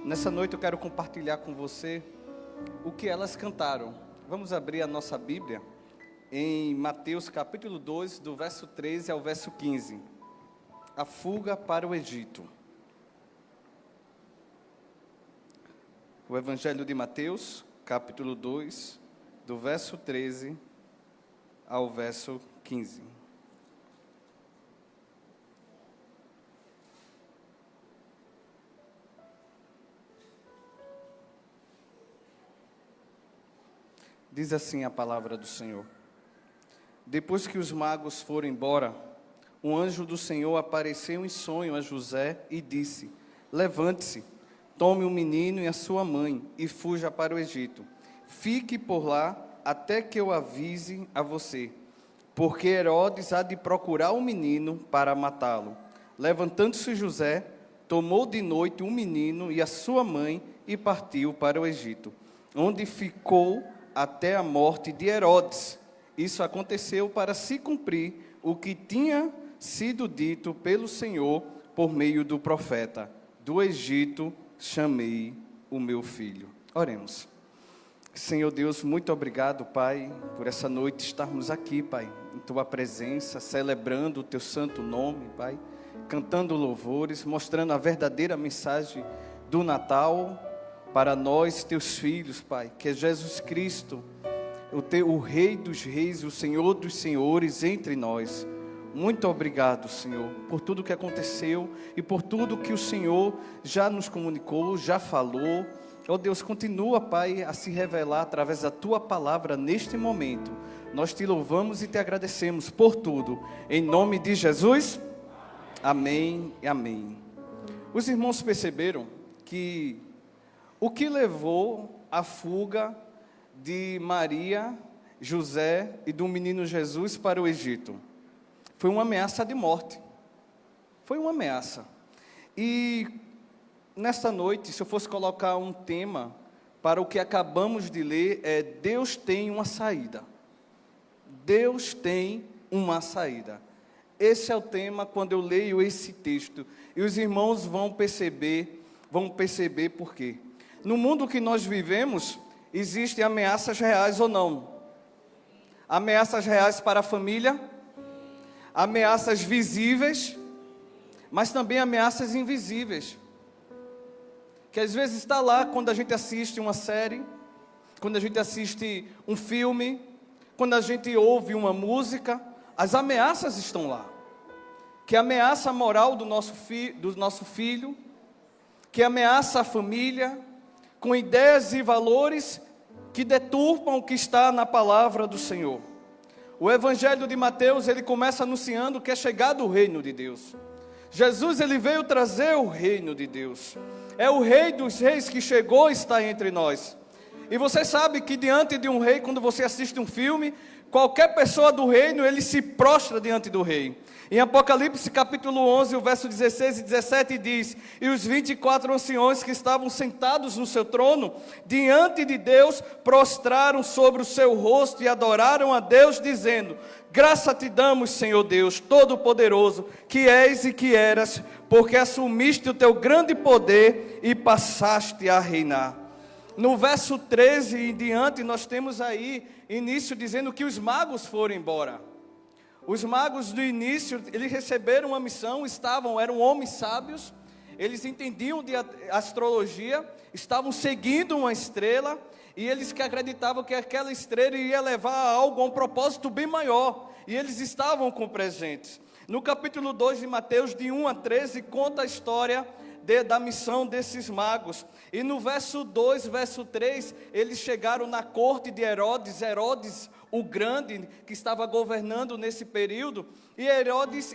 Nessa noite eu quero compartilhar com você o que elas cantaram. Vamos abrir a nossa Bíblia em Mateus capítulo 2, do verso 13 ao verso 15. A fuga para o Egito. O Evangelho de Mateus, capítulo 2, do verso 13 ao verso 15. Diz assim a palavra do Senhor. Depois que os magos foram embora, um anjo do Senhor apareceu em sonho a José e disse: levante-se, tome o menino e a sua mãe e fuja para o Egito. Fique por lá até que eu avise a você, porque Herodes há de procurar o menino para matá-lo. Levantando-se José, tomou de noite o menino e a sua mãe e partiu para o Egito, onde ficou até a morte de Herodes. Isso aconteceu para se cumprir o que tinha sido dito pelo Senhor por meio do profeta: do Egito chamei o meu filho. Oremos. Senhor Deus, muito obrigado, Pai, por essa noite estarmos aqui, Pai, em Tua presença, celebrando o Teu santo nome, Pai, cantando louvores, mostrando a verdadeira mensagem do Natal para nós, Teus filhos, Pai, que é Jesus Cristo, o Rei dos Reis, o Senhor dos Senhores entre nós. Muito obrigado, Senhor, por tudo que aconteceu e por tudo que o Senhor já nos comunicou, já falou. Ó Deus, continua, Pai, a se revelar através da Tua palavra neste momento. Nós Te louvamos e Te agradecemos por tudo. Em nome de Jesus, amém e amém. Os irmãos perceberam que o que levou à fuga de Maria, José e do menino Jesus para o Egito foi uma ameaça de morte. Foi uma ameaça. E nesta noite, se eu fosse colocar um tema para o que acabamos de ler, é: Deus tem uma saída. Deus tem uma saída. Esse é o tema quando eu leio esse texto. E os irmãos vão perceber por quê. No mundo que nós vivemos, existem ameaças reais ou não? Ameaças reais para a família, ameaças visíveis, mas também ameaças invisíveis, que às vezes está lá quando a gente assiste uma série, quando a gente assiste um filme, quando a gente ouve uma música. As ameaças estão lá, que ameaça a moral do nosso filho, que ameaça a família, com ideias e valores que deturpam o que está na palavra do Senhor. O Evangelho de Mateus, ele começa anunciando que é chegado o reino de Deus. Jesus, ele veio trazer o reino de Deus. É o Rei dos Reis que chegou e está entre nós. E você sabe que diante de um rei, quando você assiste um filme, qualquer pessoa do reino, ele se prostra diante do rei. Em Apocalipse capítulo 11, o verso 16 e 17 diz: e os 24 anciões que estavam sentados no seu trono, diante de Deus, prostraram sobre o seu rosto e adoraram a Deus, dizendo: graça te damos, Senhor Deus Todo-Poderoso, que és e que eras, porque assumiste o teu grande poder e passaste a reinar. No verso 13 e diante, nós temos aí início dizendo que os magos foram embora. Os magos do início, eles receberam uma missão, eram homens sábios, eles entendiam de astrologia, estavam seguindo uma estrela, e eles que acreditavam que aquela estrela ia levar a algo, a um propósito bem maior, e eles estavam com presentes. No capítulo 2 de Mateus, de 1 a 13, conta a história da missão desses magos. E no verso 2, verso 3, eles chegaram na corte de Herodes o Grande, que estava governando nesse período. E Herodes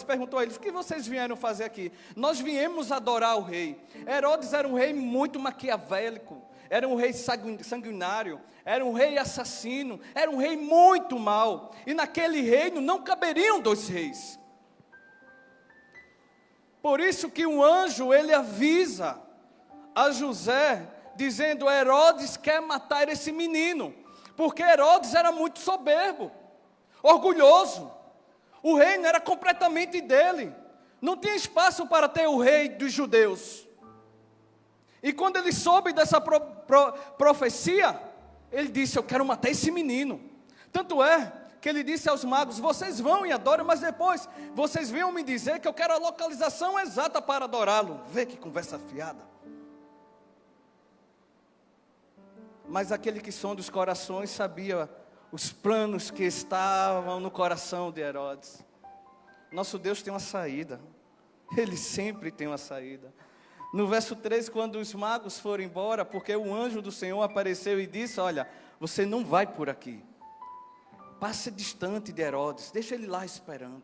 perguntou a eles: o que vocês vieram fazer aqui? Nós viemos adorar o rei. Herodes era um rei muito maquiavélico, era um rei sanguinário, era um rei assassino, era um rei muito mau. E naquele reino não caberiam dois reis. Por isso que um anjo, ele avisa a José, dizendo: Herodes quer matar esse menino, porque Herodes era muito soberbo, orgulhoso. O reino era completamente dele, não tinha espaço para ter o rei dos judeus. E quando ele soube dessa profecia, ele disse: eu quero matar esse menino. Tanto é que ele disse aos magos: vocês vão e adoram, mas depois vocês venham me dizer que eu quero a localização exata para adorá-lo. Vê que conversa fiada. Mas aquele que sonda os corações sabia os planos que estavam no coração de Herodes. Nosso Deus tem uma saída. Ele sempre tem uma saída. No verso 3, quando os magos foram embora, porque o anjo do Senhor apareceu e disse: olha, você não vai por aqui. Passe distante de Herodes, deixa ele lá esperando.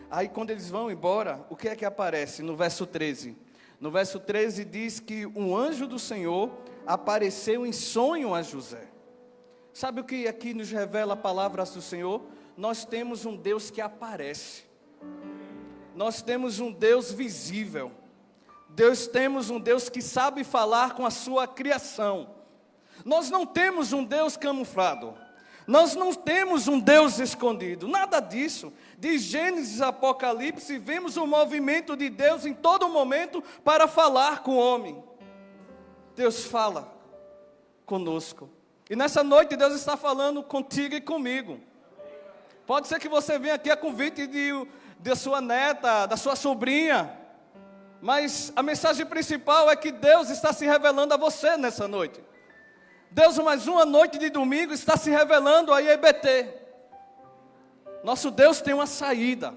Aí quando eles vão embora, o que é que aparece no verso 13? No verso 13 diz que um anjo do Senhor apareceu em sonho a José. Sabe o que aqui nos revela a palavra do Senhor? Nós temos um Deus que aparece. Nós temos um Deus visível. Temos um Deus que sabe falar com a sua criação. Nós não temos um Deus camuflado. Nós não temos um Deus escondido. Nada disso. De Gênesis a Apocalipse, vemos o movimento de Deus em todo momento para falar com o homem. Deus fala conosco. E nessa noite Deus está falando contigo e comigo. Pode ser que você venha aqui a convite de sua neta, da sua sobrinha. Mas a mensagem principal é que Deus está se revelando a você nessa noite. Deus, mais uma noite de domingo, está se revelando a IEBT. Nosso Deus tem uma saída.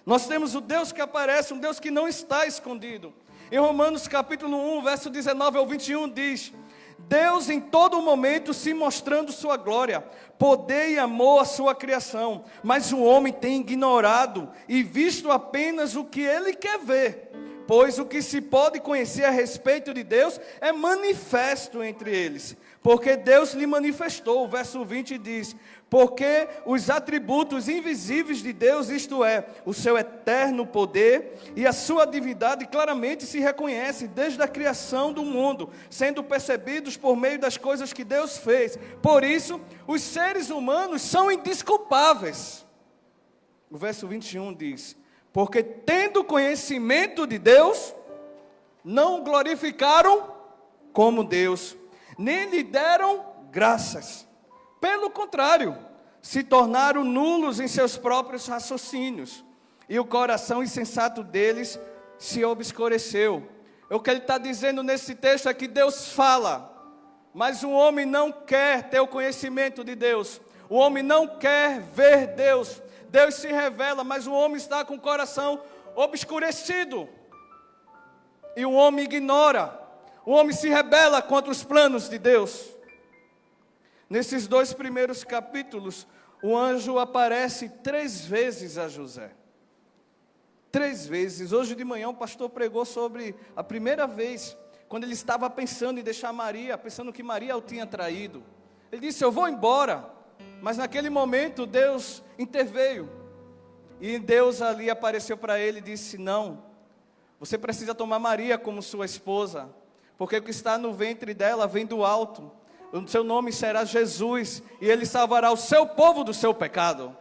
Nós temos o Deus que aparece, um Deus que não está escondido. Em Romanos capítulo 1, verso 19 ao 21 diz: Deus em todo momento se mostrando sua glória, poder e amor à sua criação, mas o homem tem ignorado e visto apenas o que ele quer ver, pois o que se pode conhecer a respeito de Deus é manifesto entre eles, porque Deus lhe manifestou. O verso 20 diz: porque os atributos invisíveis de Deus, isto é, o seu eterno poder e a sua divindade, claramente se reconhece desde a criação do mundo, sendo percebidos por meio das coisas que Deus fez. Por isso, os seres humanos são indesculpáveis. O verso 21 diz: porque tendo conhecimento de Deus, não o glorificaram como Deus, nem lhe deram graças. Pelo contrário, se tornaram nulos em seus próprios raciocínios, e o coração insensato deles se obscureceu. O que ele está dizendo nesse texto é que Deus fala, mas o homem não quer ter o conhecimento de Deus. O homem não quer ver Deus. Deus se revela, mas o homem está com o coração obscurecido. E o homem ignora. O homem se rebela contra os planos de Deus. Nesses 2 primeiros capítulos, o anjo aparece 3 vezes a José. 3 vezes. Hoje de manhã o pastor pregou sobre a primeira vez, quando ele estava pensando em deixar Maria, pensando que Maria o tinha traído. Ele disse: eu vou embora. Mas naquele momento Deus interveio. E Deus ali apareceu para ele e disse: não, você precisa tomar Maria como sua esposa, porque o que está no ventre dela vem do alto. O seu nome será Jesus, e Ele salvará o seu povo do seu pecado.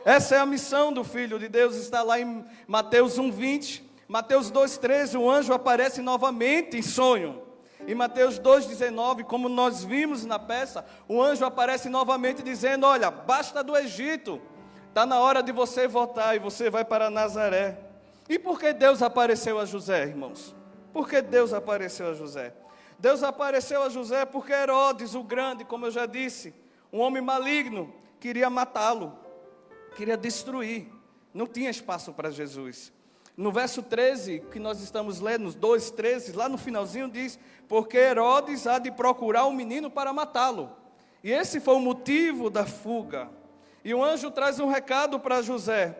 Essa é a missão do Filho de Deus, está lá em Mateus 1:20. Mateus 2:13, o anjo aparece novamente em sonho. Em Mateus 2:19, como nós vimos na peça, o anjo aparece novamente dizendo: olha, basta do Egito, está na hora de você voltar, e você vai para Nazaré. E por que Deus apareceu a José, irmãos? Por que Deus apareceu a José? Deus apareceu a José porque Herodes, o grande, como eu já disse, um homem maligno, queria matá-lo, queria destruir, não tinha espaço para Jesus. No verso 13, que nós estamos lendo, 2:13, lá no finalzinho diz: porque Herodes há de procurar o menino para matá-lo. E esse foi o motivo da fuga. E o anjo traz um recado para José.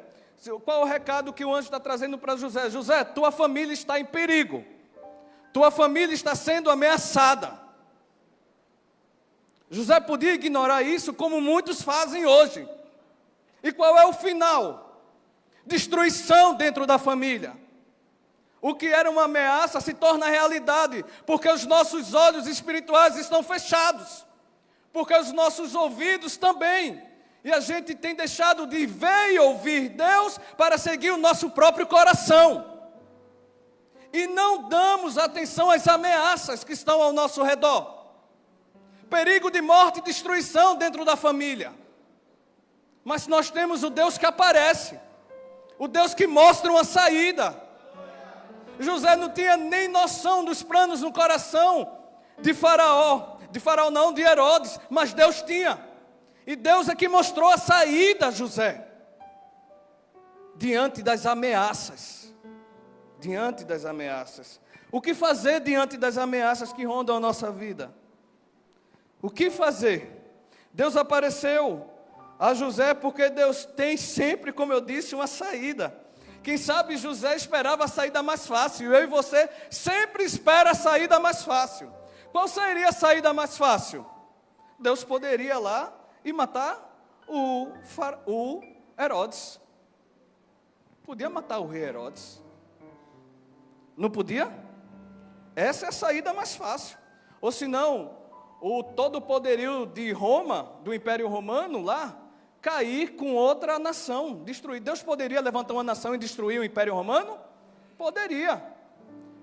Qual é o recado que o anjo está trazendo para José? José, tua família está em perigo. Tua família está sendo ameaçada. José podia ignorar isso, como muitos fazem hoje. E qual é o final? Destruição dentro da família. O que era uma ameaça se torna realidade, porque os nossos olhos espirituais estão fechados, porque os nossos ouvidos também. E a gente tem deixado de ver e ouvir Deus para seguir o nosso próprio coração. e não damos atenção às ameaças que estão ao nosso redor. Perigo de morte e destruição dentro da família. Mas nós temos o Deus que aparece, o Deus que mostra uma saída. José não tinha nem noção dos planos no coração de Faraó não, de Herodes, mas Deus tinha. E Deus é que mostrou a saída a José, diante das ameaças. Diante das ameaças. O que fazer diante das ameaças que rondam a nossa vida? O que fazer? Deus apareceu a José porque Deus tem sempre, como eu disse, uma saída. Quem sabe José esperava a saída mais fácil. Eu e você sempre espera a saída mais fácil. Qual seria a saída mais fácil? Deus poderia ir lá e matar o Herodes. Podia matar o rei Herodes. Não podia? Essa é a saída mais fácil. Ou senão, o todo o poderio de Roma, do Império Romano lá, cair com outra nação, destruir. Deus poderia levantar uma nação e destruir o Império Romano? Poderia.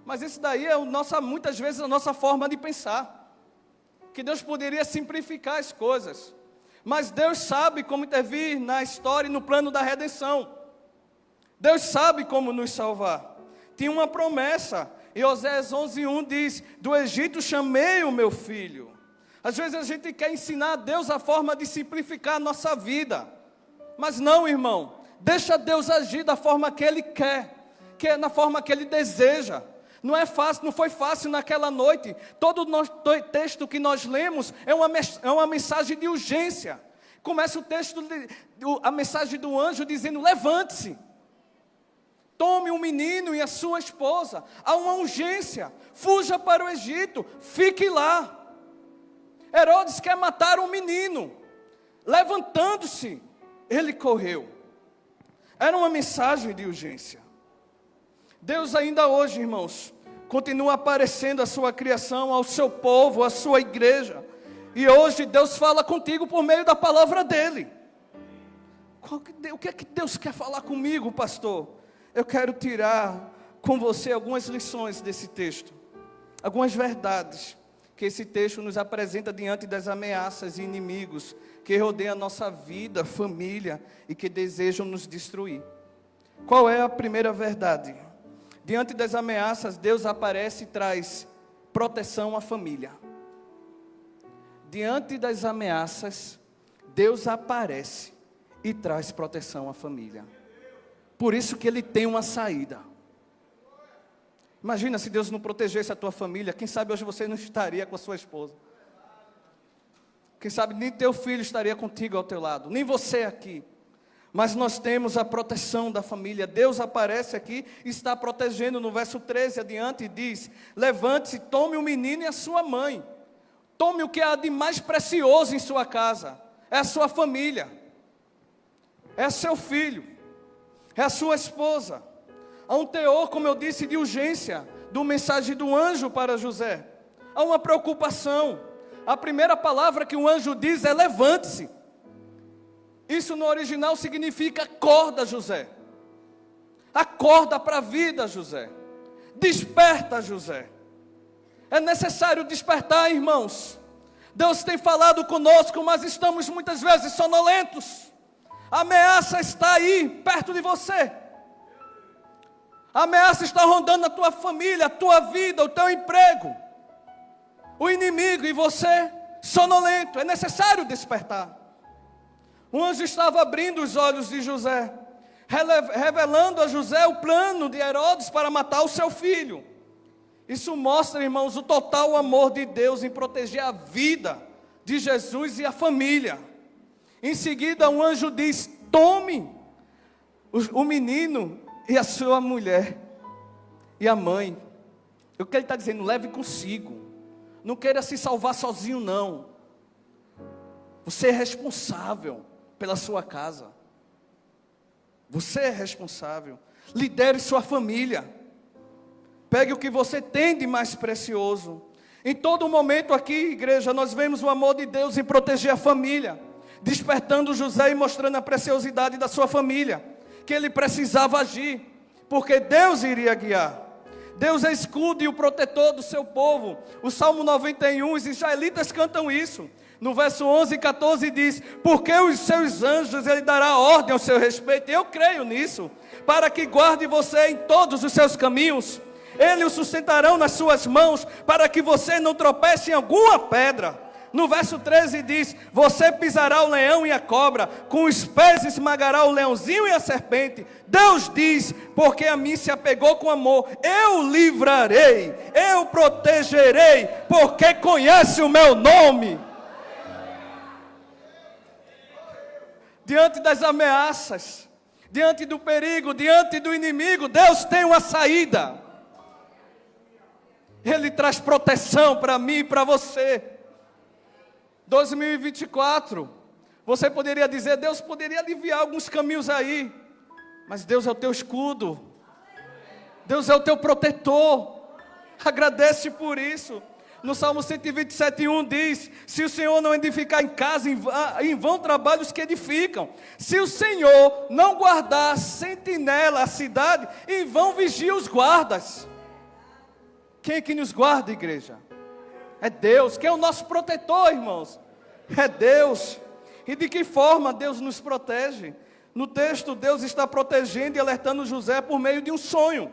Mas isso daí é muitas vezes a nossa forma de pensar. Que Deus poderia simplificar as coisas. Mas Deus sabe como intervir na história e no plano da redenção. Deus sabe como nos salvar. Tinha uma promessa. E Oséias 11:1 diz: do Egito chamei o meu filho. Às vezes a gente quer ensinar a Deus a forma de simplificar a nossa vida. Mas não, irmão. Deixa Deus agir da forma que Ele quer. Que é na forma que Ele deseja. Não é fácil, não foi fácil naquela noite. Todo o texto que nós lemos é uma mensagem de urgência. Começa o texto, a mensagem do anjo dizendo: levante-se. Tome um menino e a sua esposa. Há uma urgência. Fuja para o Egito. Fique lá. Herodes quer matar um menino. Levantando-se, ele correu. Era uma mensagem de urgência. Deus ainda hoje, irmãos, continua aparecendo a sua criação, ao seu povo, à sua igreja. E hoje Deus fala contigo por meio da palavra dEle. O que é que Deus quer falar comigo, pastor? Eu quero tirar com você algumas lições desse texto. Algumas verdades que esse texto nos apresenta diante das ameaças e inimigos que rodeiam a nossa vida, família e que desejam nos destruir. Qual é a primeira verdade? Diante das ameaças, Deus aparece e traz proteção à família. Diante das ameaças, Deus aparece e traz proteção à família. Por isso que Ele tem uma saída. Imagina se Deus não protegesse a tua família. Quem sabe hoje você não estaria com a sua esposa. Quem sabe nem teu filho estaria contigo ao teu lado. Nem você aqui. Mas nós temos a proteção da família. Deus aparece aqui e está protegendo. No verso 13 adiante diz: levante-se, tome o menino e a sua mãe. Tome o que há de mais precioso em sua casa. É a sua família. É seu filho. É a sua esposa. Há um teor, como eu disse, de urgência do mensagem do anjo para José. Há uma preocupação. A primeira palavra que o anjo diz é: levante-se. Isso no original significa: acorda, José. Acorda para a vida, José. Desperta, José. É necessário despertar, irmãos. Deus tem falado conosco, mas estamos muitas vezes sonolentos. A ameaça está aí, perto de você. A ameaça está rondando a tua família, a tua vida, o teu emprego. O inimigo e você, sonolento. É necessário despertar. O anjo estava abrindo os olhos de José, revelando a José o plano de Herodes para matar o seu filho. Isso mostra, irmãos, o total amor de Deus em proteger a vida de Jesus e a família. Em seguida, um anjo diz: tome o menino e a sua mulher e a mãe. O que ele está dizendo? Leve consigo. Não queira se salvar sozinho, não. Você é responsável pela sua casa. Você é responsável. Lidere sua família. Pegue o que você tem de mais precioso. Em todo momento aqui, igreja, nós vemos o amor de Deus em proteger a família, despertando José e mostrando a preciosidade da sua família, que ele precisava agir, porque Deus iria guiar. Deus é escudo e o protetor do seu povo. O Salmo 91, os israelitas cantam isso. No verso 11 e 14 diz: porque os seus anjos Ele dará ordem ao seu respeito. Eu creio nisso. Para que guarde você em todos os seus caminhos. Ele o sustentarão nas suas mãos, para que você não tropece em alguma pedra. No verso 13 diz: você pisará o leão e a cobra, com os pés esmagará o leãozinho e a serpente. Deus diz: porque a mim se apegou com amor, eu livrarei, eu protegerei, porque conhece o meu nome. Diante das ameaças, diante do perigo, diante do inimigo, Deus tem uma saída. Ele traz proteção para mim e para você. 2024, você poderia dizer: Deus poderia aliviar alguns caminhos aí, mas Deus é o teu escudo, Deus é o teu protetor. Agradece por isso. No Salmo 127:1 diz: se o Senhor não edificar em casa, em vão trabalham os que edificam. Se o Senhor não guardar sentinela a cidade, em vão vigiam os guardas. Quem é que nos guarda, igreja? É Deus. Quem é o nosso protetor, irmãos? É Deus. E de que forma Deus nos protege? No texto, Deus está protegendo e alertando José por meio de um sonho.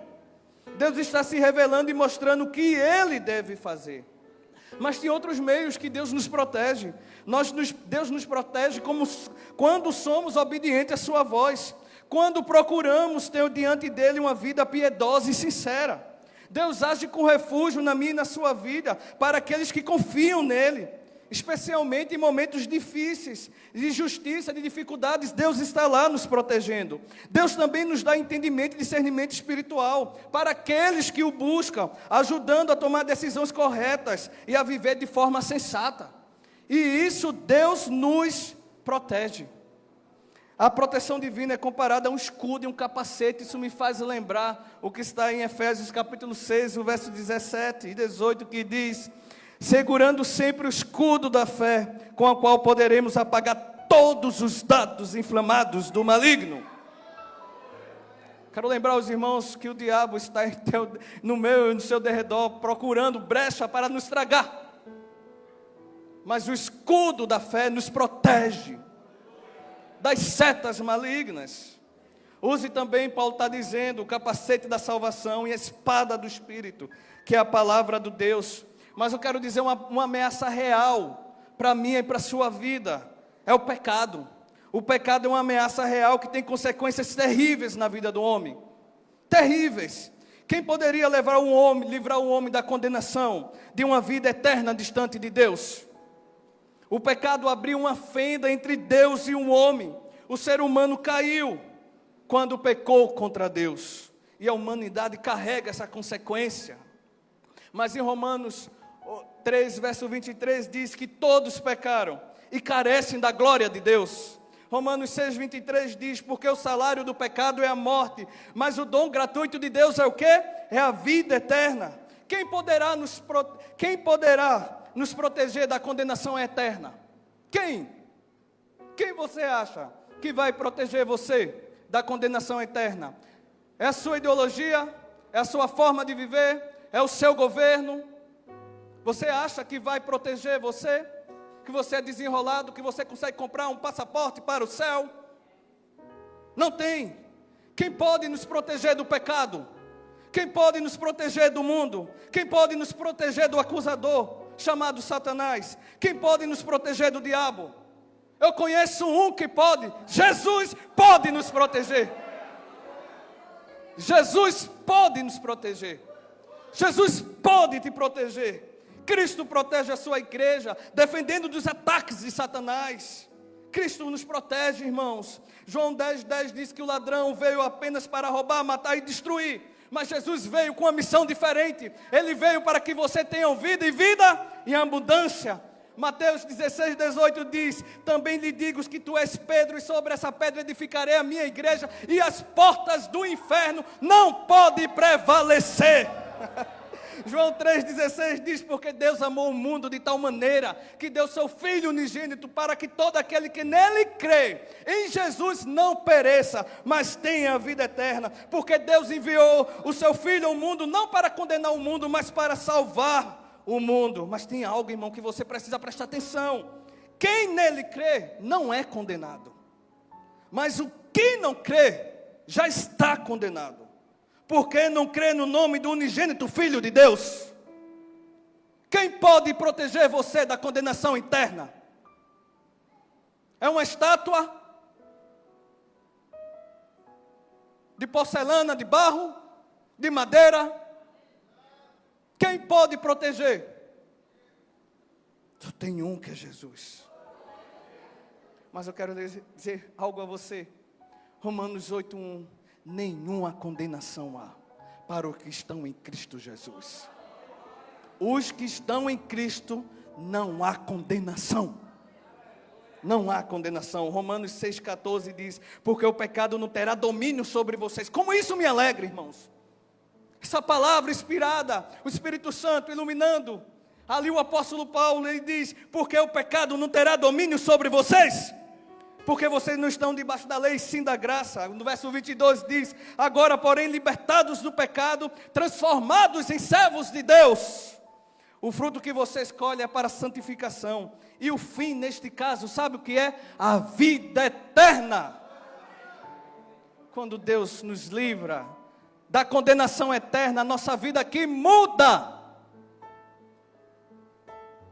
Deus está se revelando e mostrando o que Ele deve fazer. Mas tem outros meios que Deus nos protege. Deus nos protege quando somos obedientes à sua voz. Quando procuramos ter diante dEle uma vida piedosa e sincera. Deus age com refúgio na minha e na sua vida, para aqueles que confiam nele, especialmente em momentos difíceis, de injustiça, de dificuldades. Deus está lá nos protegendo. Deus também nos dá entendimento e discernimento espiritual, para aqueles que o buscam, ajudando a tomar decisões corretas, e a viver de forma sensata. E isso Deus nos protege. A proteção divina é comparada a um escudo e um capacete. Isso me faz lembrar o que está em Efésios capítulo 6, o verso 17 e 18, que diz: segurando sempre o escudo da fé, com o qual poderemos apagar todos os dardos inflamados do maligno. Quero lembrar os irmãos que o diabo está no meu e no seu derredor, procurando brecha para nos tragar. Mas o escudo da fé nos protege das setas malignas. Use também, Paulo está dizendo, o capacete da salvação e a espada do Espírito, que é a palavra de Deus. Mas eu quero dizer uma ameaça real para mim e para a sua vida: é o pecado. O pecado é uma ameaça real que tem consequências terríveis na vida do homem. Terríveis. Quem poderia livrar o homem da condenação, de uma vida eterna distante de Deus? O pecado abriu uma fenda entre Deus e o homem. O ser humano caiu quando pecou contra Deus. E a humanidade carrega essa consequência. Mas em Romanos 3, verso 23, diz que todos pecaram e carecem da glória de Deus. Romanos 6, 23 diz: porque o salário do pecado é a morte, mas o dom gratuito de Deus é o quê? É a vida eterna. Quem poderá nos proteger da condenação eterna? Quem? Quem você acha que vai proteger você da condenação eterna? É a sua ideologia? É a sua forma de viver? É o seu governo? Você acha que vai proteger você? Que você é desenrolado? Que você consegue comprar um passaporte para o céu? Não tem. Quem pode nos proteger do pecado? Quem pode nos proteger do mundo? Quem pode nos proteger do acusador chamado Satanás? Quem pode nos proteger do diabo? Eu conheço um que pode. Jesus pode nos proteger. Jesus pode nos proteger. Jesus pode te proteger. Cristo protege a sua igreja, defendendo dos ataques de Satanás. Cristo nos protege, irmãos. João 10:10 diz que o ladrão veio apenas para roubar, matar e destruir. Mas Jesus veio com uma missão diferente. Ele veio para que você tenha vida e vida em abundância. Mateus 16:18 diz: também lhe digo que tu és Pedro, e sobre essa pedra edificarei a minha igreja, e as portas do inferno não podem prevalecer. João 3,16 diz, porque Deus amou o mundo de tal maneira que deu seu Filho unigênito para que todo aquele que nele crê, em Jesus, não pereça, mas tenha a vida eterna. Porque Deus enviou o seu Filho ao mundo, não para condenar o mundo, mas para salvar o mundo. Mas tem algo, irmão, que você precisa prestar atenção. Quem nele crê não é condenado, mas o que não crê já está condenado, porque não crê no nome do unigênito Filho de Deus. Quem pode proteger você da condenação eterna? É uma estátua de porcelana, de barro, de madeira? Quem pode proteger? Só tem um, que é Jesus. Mas eu quero dizer algo a você. Romanos 8:1. Nenhuma condenação há para os que estão em Cristo Jesus. Os que estão em Cristo, não há condenação. Não há condenação. Romanos 6,14 diz, porque o pecado não terá domínio sobre vocês. Como isso me alegra, irmãos. Essa palavra inspirada, o Espírito Santo iluminando. Ali o apóstolo Paulo, ele diz, porque o pecado não terá domínio sobre vocês. Porque vocês não estão debaixo da lei, sim da graça. No verso 22 diz, agora porém libertados do pecado, transformados em servos de Deus. O fruto que você escolhe é para a santificação. E o fim, neste caso, sabe o que é? A vida eterna. Quando Deus nos livra da condenação eterna, a nossa vida aqui muda.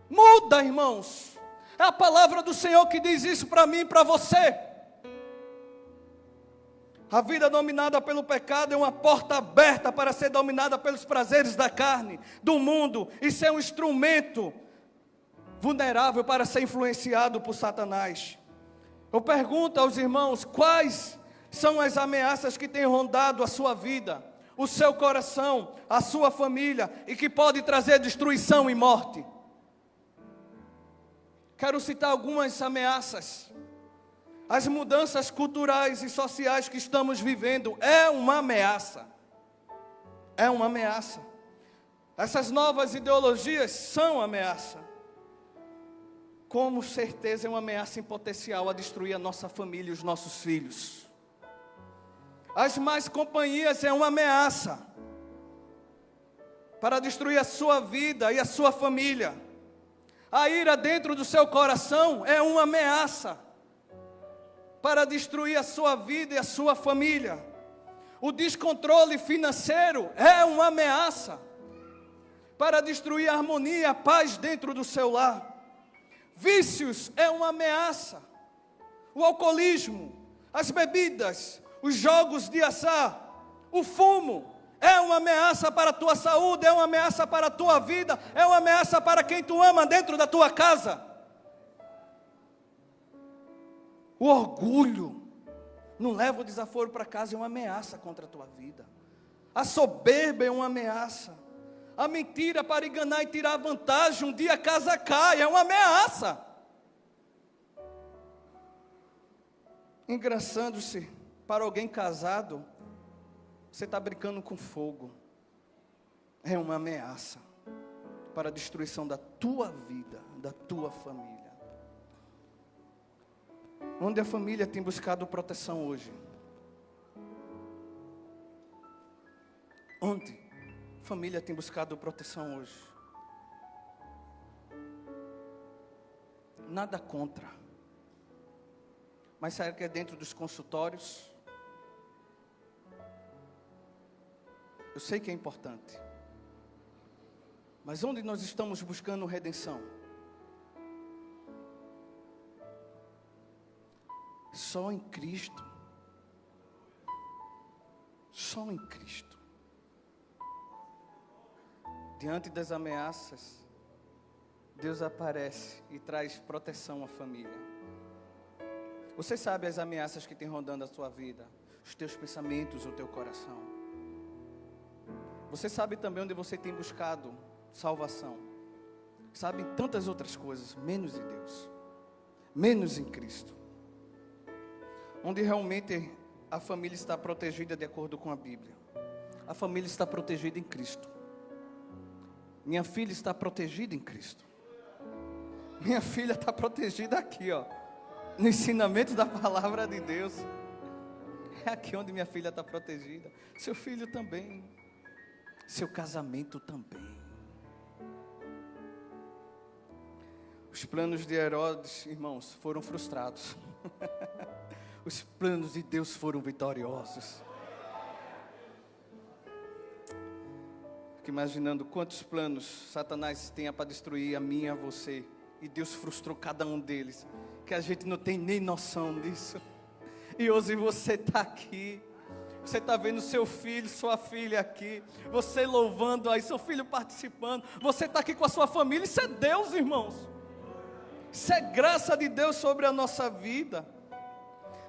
Muda, irmãos. É a palavra do Senhor que diz isso para mim e para você. A vida dominada pelo pecado é uma porta aberta para ser dominada pelos prazeres da carne, do mundo, e ser um instrumento vulnerável para ser influenciado por Satanás. Eu pergunto aos irmãos, quais são as ameaças que têm rondado a sua vida, o seu coração, a sua família, e que pode trazer destruição e morte? Quero citar algumas ameaças. As mudanças culturais e sociais que estamos vivendo é uma ameaça. É uma ameaça. Essas novas ideologias são ameaça. Com certeza é uma ameaça em potencial a destruir a nossa família e os nossos filhos. As más companhias é uma ameaça para destruir a sua vida e a sua família. A ira dentro do seu coração é uma ameaça para destruir a sua vida e a sua família. O descontrole financeiro é uma ameaça para destruir a harmonia e a paz dentro do seu lar. Vícios é uma ameaça. O alcoolismo, as bebidas, os jogos de azar, o fumo, é uma ameaça para a tua saúde, é uma ameaça para a tua vida, é uma ameaça para quem tu ama dentro da tua casa. O orgulho não leva o desaforo para casa, é uma ameaça contra a tua vida. A soberba é uma ameaça. A mentira para enganar e tirar vantagem, um dia a casa cai, é uma ameaça. Engraçando-se, para alguém casado, você está brincando com fogo. É uma ameaça para a destruição da tua vida, da tua família. Onde a família tem buscado proteção hoje? Onde a família tem buscado proteção hoje? Nada contra. Mas será que é dentro dos consultórios? Eu sei que é importante. Mas onde nós estamos buscando redenção? Só em Cristo. Só em Cristo. Diante das ameaças, Deus aparece e traz proteção à família. Você sabe as ameaças que tem rondando a sua vida, os teus pensamentos, o teu coração. Você sabe também onde você tem buscado salvação. Sabe tantas outras coisas, menos em Deus, menos em Cristo. Onde realmente a família está protegida de acordo com a Bíblia. A família está protegida em Cristo. Minha filha está protegida em Cristo. Minha filha está protegida aqui, ó, no ensinamento da palavra de Deus. É aqui onde minha filha está protegida. Seu filho também. Seu casamento também. Os planos de Herodes, irmãos, foram frustrados. Os planos de Deus foram vitoriosos. Fico imaginando quantos planos Satanás tenha para destruir a mim e a você. E Deus frustrou cada um deles. Que a gente não tem nem noção disso. E hoje você está aqui. Você está vendo seu filho, sua filha aqui. Você louvando aí, seu filho participando. Você está aqui com a sua família. Isso é Deus, irmãos. Isso é graça de Deus sobre a nossa vida.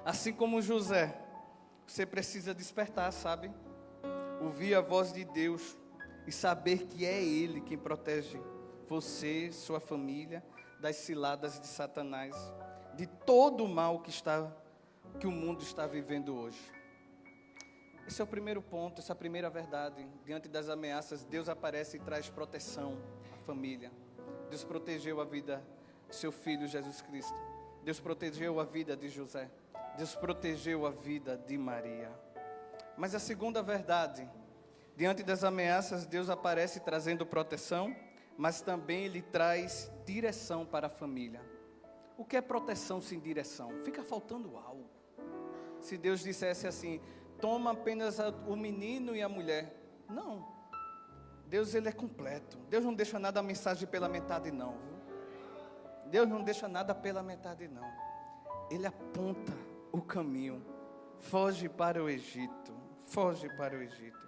Assim como José, você precisa despertar, sabe? Ouvir a voz de Deus e saber que é Ele quem protege você, sua família, das ciladas de Satanás, de todo o mal que o mundo está vivendo hoje. Esse é o primeiro ponto, essa é a primeira verdade. Diante das ameaças, Deus aparece e traz proteção à família. Deus protegeu a vida do seu filho Jesus Cristo. Deus protegeu a vida de José. Deus protegeu a vida de Maria. Mas a segunda verdade, diante das ameaças, Deus aparece trazendo proteção, mas também Ele traz direção para a família. O que é proteção sem direção? Fica faltando algo. Se Deus dissesse assim, toma apenas o menino e a mulher. Não. Deus, Ele é completo. Deus não deixa nada a mensagem pela metade não, viu? Deus não deixa nada pela metade não. Ele aponta o caminho. Foge para o Egito. Foge para o Egito.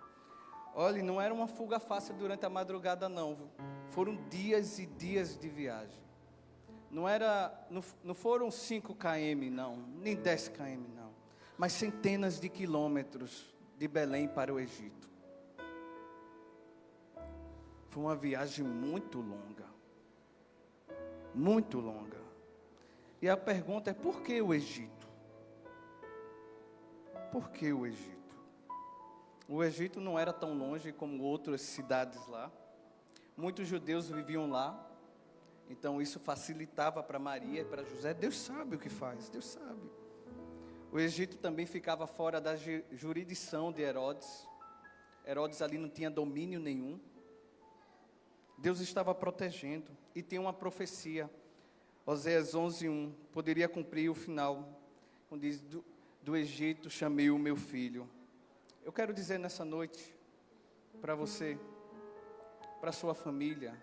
Olha, não era uma fuga fácil durante a madrugada não, viu? Foram dias e dias de viagem. Não foram 5 km não, nem 10 km não, mas centenas de quilômetros de Belém para o Egito. Foi uma viagem muito longa. Muito longa. E a pergunta é, por que o Egito? Por que o Egito? O Egito não era tão longe como outras cidades lá. Muitos judeus viviam lá. Então isso facilitava para Maria e para José. Deus sabe o que faz, Deus sabe. O Egito também ficava fora da jurisdição de Herodes. Herodes ali não tinha domínio nenhum. Deus estava protegendo. E tem uma profecia, Oséias 11:1, poderia cumprir o final, quando diz, do Egito chamei o meu filho. Eu quero dizer nessa noite, para você, para sua família,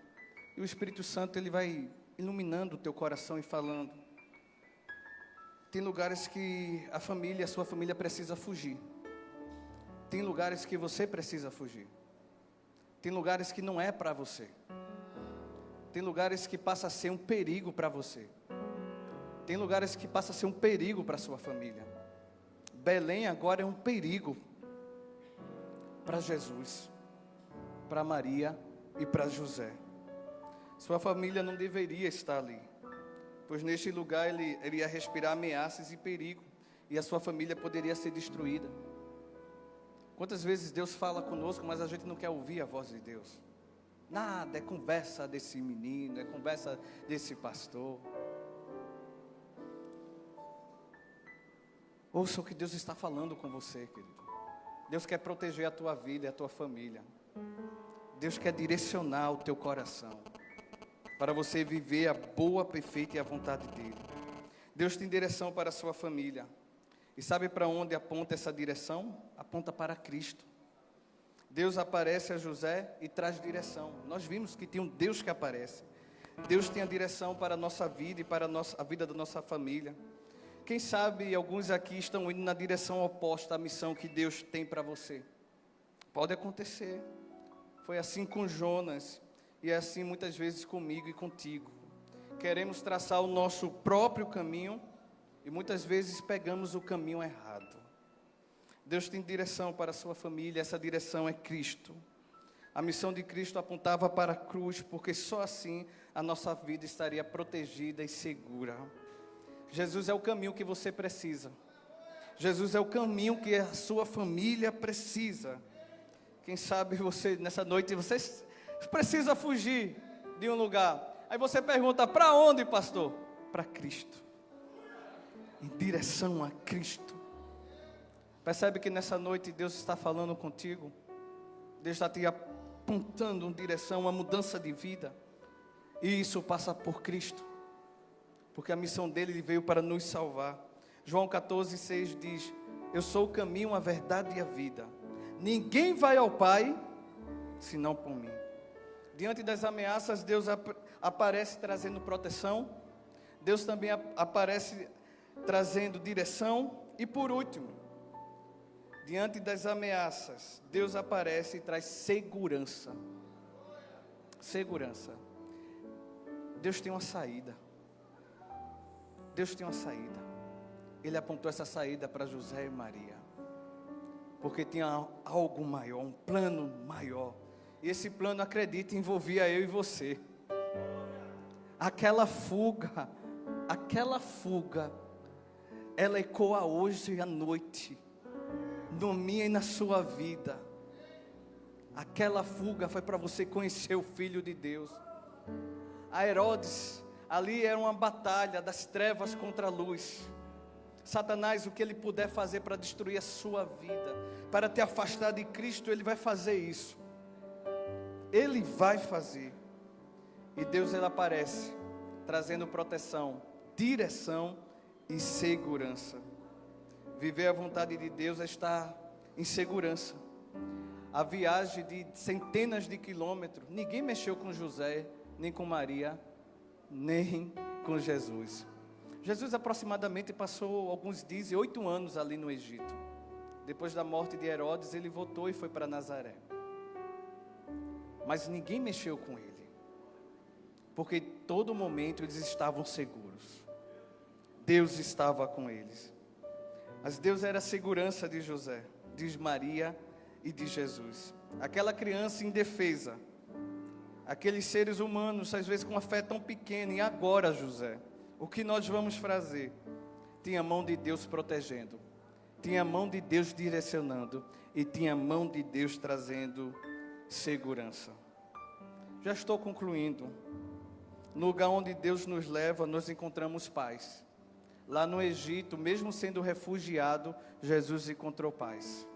e o Espírito Santo, ele vai iluminando o teu coração e falando, tem lugares que a sua família precisa fugir. Tem lugares que você precisa fugir. Tem lugares que não é para você. Tem lugares que passa a ser um perigo para você. Tem lugares que passa a ser um perigo para sua família. Belém agora é um perigo para Jesus, para Maria e para José. Sua família não deveria estar ali, pois neste lugar ele ia respirar ameaças e perigo, e a sua família poderia ser destruída. Quantas vezes Deus fala conosco, mas a gente não quer ouvir a voz de Deus? Nada, é conversa desse menino, é conversa desse pastor. Ouça o que Deus está falando com você, querido. Deus quer proteger a tua vida e a tua família. Deus quer direcionar o teu coração para você viver a boa, perfeita e a vontade dEle. Deus tem direção para a sua família. E sabe para onde aponta essa direção? Aponta para Cristo. Deus aparece a José e traz direção. Nós vimos que tem um Deus que aparece. Deus tem a direção para a nossa vida e para a vida da nossa família. Quem sabe alguns aqui estão indo na direção oposta à missão que Deus tem para você. Pode acontecer. Foi assim com Jonas e é assim muitas vezes comigo e contigo. Queremos traçar o nosso próprio caminho e muitas vezes pegamos o caminho errado. Deus tem direção para a sua família, essa direção é Cristo. A missão de Cristo apontava para a cruz, porque só assim a nossa vida estaria protegida e segura. Jesus é o caminho que você precisa. Jesus é o caminho que a sua família precisa. Quem sabe você, nessa noite, você precisa fugir de um lugar. Aí você pergunta, para onde, pastor? Para Cristo. Em direção a Cristo. Percebe que nessa noite Deus está falando contigo? Deus está te apontando uma direção, uma mudança de vida. E isso passa por Cristo. Porque a missão dele veio para nos salvar. João 14,6 diz: eu sou o caminho, a verdade e a vida. Ninguém vai ao Pai, senão por mim. Diante das ameaças, Deus aparece trazendo proteção. Deus também aparece trazendo direção. E por último, diante das ameaças, Deus aparece e traz segurança. Segurança. Deus tem uma saída. Deus tem uma saída. Ele apontou essa saída para José e Maria. Porque tinha algo maior, um plano maior. E esse plano, acredite, envolvia eu e você. Aquela fuga, ela ecoa hoje à noite, na minha e na sua vida. Aquela fuga foi para você conhecer o Filho de Deus. A Herodes, ali era uma batalha das trevas contra a luz. Satanás, o que ele puder fazer para destruir a sua vida, para te afastar de Cristo, ele vai fazer isso. Ele vai fazer. E Deus, ele aparece, trazendo proteção, direção e segurança. Viver a vontade de Deus é estar em segurança. A viagem de centenas de quilômetros, ninguém mexeu com José, nem com Maria, nem com Jesus. Jesus aproximadamente passou, alguns dizem, 8 anos ali no Egito. Depois da morte de Herodes, ele voltou e foi para Nazaré. Mas ninguém mexeu com ele, porque em todo momento eles estavam seguros. Deus estava com eles. Mas Deus era a segurança de José, de Maria e de Jesus. Aquela criança indefesa, aqueles seres humanos, às vezes com uma fé tão pequena. E agora, José, o que nós vamos fazer? Tinha a mão de Deus protegendo, tinha a mão de Deus direcionando, e tinha a mão de Deus trazendo segurança. Já estou concluindo. No lugar onde Deus nos leva, nós encontramos paz. Lá no Egito, mesmo sendo refugiado, Jesus encontrou paz,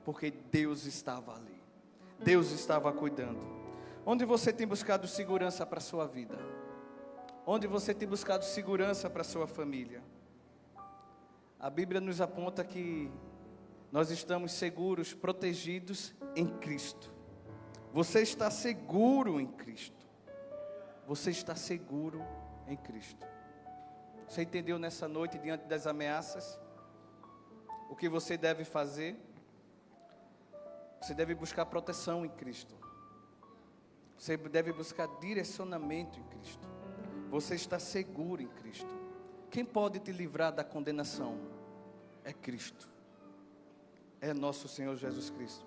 porque Deus estava ali, Deus estava cuidando. Onde você tem buscado segurança para a sua vida? Onde você tem buscado segurança para a sua família? A Bíblia nos aponta que nós estamos seguros, protegidos em Cristo. Você está seguro em Cristo. Você está seguro em Cristo. Você entendeu nessa noite, diante das ameaças, o que você deve fazer? Você deve buscar proteção em Cristo. Você deve buscar direcionamento em Cristo. Você está seguro em Cristo. Quem pode te livrar da condenação? É Cristo. É nosso Senhor Jesus Cristo.